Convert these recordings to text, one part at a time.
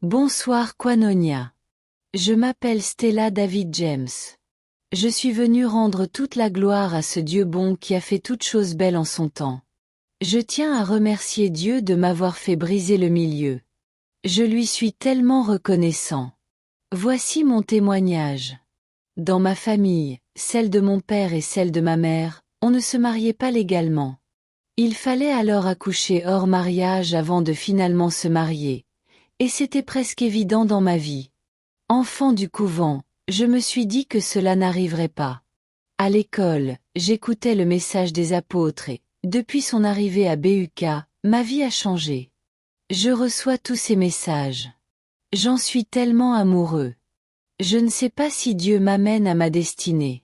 Bonsoir Quanonia. Je m'appelle Stella David James. Je suis venu rendre toute la gloire à ce Dieu bon qui a fait toutes choses belles en son temps. Je tiens à remercier Dieu de m'avoir fait briser le milieu. Je lui suis tellement reconnaissant. Voici mon témoignage. Dans ma famille, celle de mon père et celle de ma mère, on ne se mariait pas légalement. Il fallait alors accoucher hors mariage avant de finalement se marier. Et c'était presque évident dans ma vie. Enfant du couvent, je me suis dit que cela n'arriverait pas. À l'école, j'écoutais le message des apôtres et, depuis son arrivée à BUK, ma vie a changé. Je reçois tous ces messages. J'en suis tellement amoureux. Je ne sais pas si Dieu m'amène à ma destinée.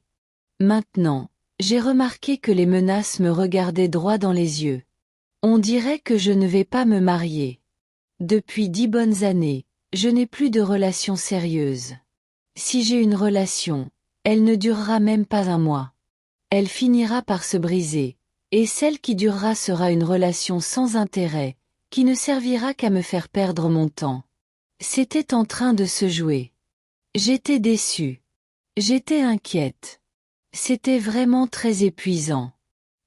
Maintenant, j'ai remarqué que les menaces me regardaient droit dans les yeux. On dirait que je ne vais pas me marier. Depuis 10 bonnes années, je n'ai plus de relation sérieuse. Si j'ai une relation, elle ne durera même pas un mois. Elle finira par se briser, et celle qui durera sera une relation sans intérêt, qui ne servira qu'à me faire perdre mon temps. C'était en train de se jouer. J'étais déçue. J'étais inquiète. C'était vraiment très épuisant.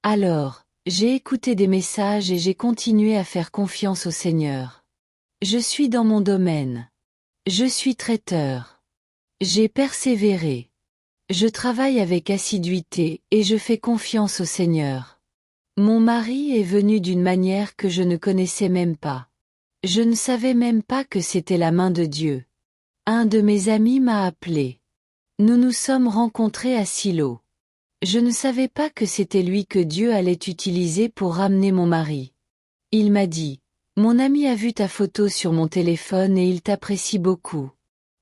Alors, j'ai écouté des messages et j'ai continué à faire confiance au Seigneur. Je suis dans mon domaine. Je suis traiteur. J'ai persévéré. Je travaille avec assiduité et je fais confiance au Seigneur. Mon mari est venu d'une manière que je ne connaissais même pas. Je ne savais même pas que c'était la main de Dieu. Un de mes amis m'a appelé. Nous nous sommes rencontrés à Silo. Je ne savais pas que c'était lui que Dieu allait utiliser pour ramener mon mari. Il m'a dit, « Mon ami a vu ta photo sur mon téléphone et il t'apprécie beaucoup.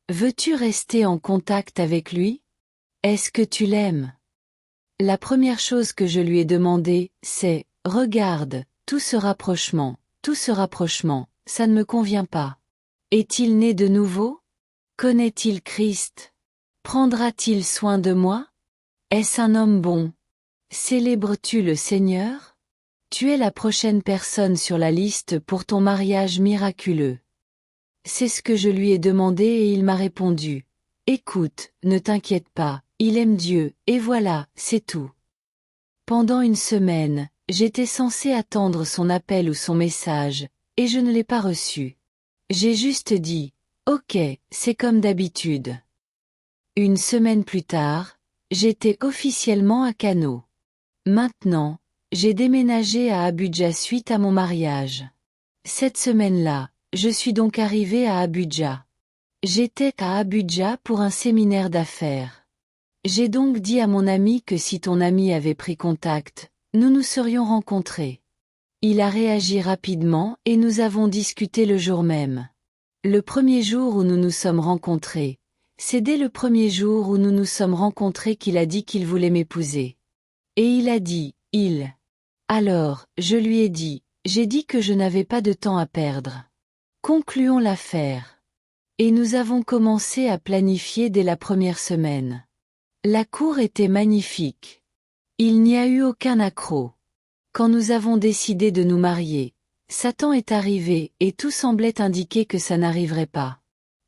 Veux-tu rester en contact avec lui? Est-ce que tu l'aimes ?» La première chose que je lui ai demandé, c'est, « Regarde, tout ce rapprochement, ça ne me convient pas. Est-il né de nouveau? Connaît-il Christ? Prendra-t-il soin de moi? Est-ce un homme bon? Célèbres-tu le Seigneur? Tu es la prochaine personne sur la liste pour ton mariage miraculeux. » C'est ce que je lui ai demandé et il m'a répondu. « Écoute, ne t'inquiète pas, il aime Dieu, et voilà, c'est tout. » Pendant une semaine, j'étais censée attendre son appel ou son message, et je ne l'ai pas reçu. J'ai juste dit, « Ok, c'est comme d'habitude. » Une semaine plus tard, j'étais officiellement à Kano. Maintenant, j'ai déménagé à Abuja suite à mon mariage. Cette semaine-là, je suis donc arrivée à Abuja. J'étais à Abuja pour un séminaire d'affaires. J'ai donc dit à mon ami que si ton ami avait pris contact, nous nous serions rencontrés. Il a réagi rapidement et nous avons discuté le jour même. Le premier jour où nous nous sommes rencontrés, c'est dès le premier jour où nous nous sommes rencontrés qu'il a dit qu'il voulait m'épouser. Et il a dit, « il ». Alors, je lui ai dit, j'ai dit que je n'avais pas de temps à perdre. Concluons l'affaire. Et nous avons commencé à planifier dès la première semaine. La cour était magnifique. Il n'y a eu aucun accroc. Quand nous avons décidé de nous marier, Satan est arrivé et tout semblait indiquer que ça n'arriverait pas.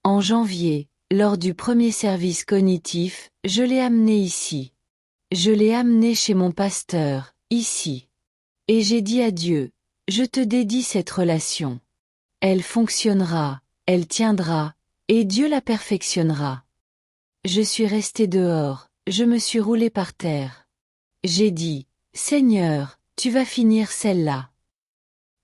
En janvier, lors du premier service cognitif, je l'ai amené ici. Je l'ai amené chez mon pasteur, ici. Et j'ai dit à Dieu, je te dédie cette relation. Elle fonctionnera, elle tiendra, et Dieu la perfectionnera. Je suis resté dehors, je me suis roulé par terre. J'ai dit, Seigneur, tu vas finir celle-là.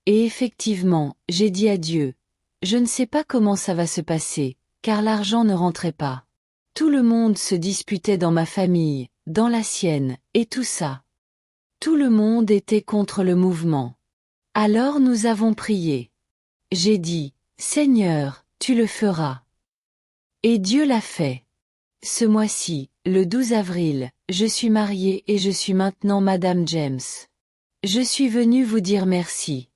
Et effectivement, j'ai dit à Dieu, je ne sais pas comment ça va se passer, car l'argent ne rentrait pas. Tout le monde se disputait dans ma famille, dans la sienne, et tout ça. Tout le monde était contre le mouvement. Alors nous avons prié. J'ai dit, Seigneur, tu le feras. Et Dieu l'a fait. Ce mois-ci, le 12 avril, je suis mariée et je suis maintenant Madame James. Je suis venue vous dire merci.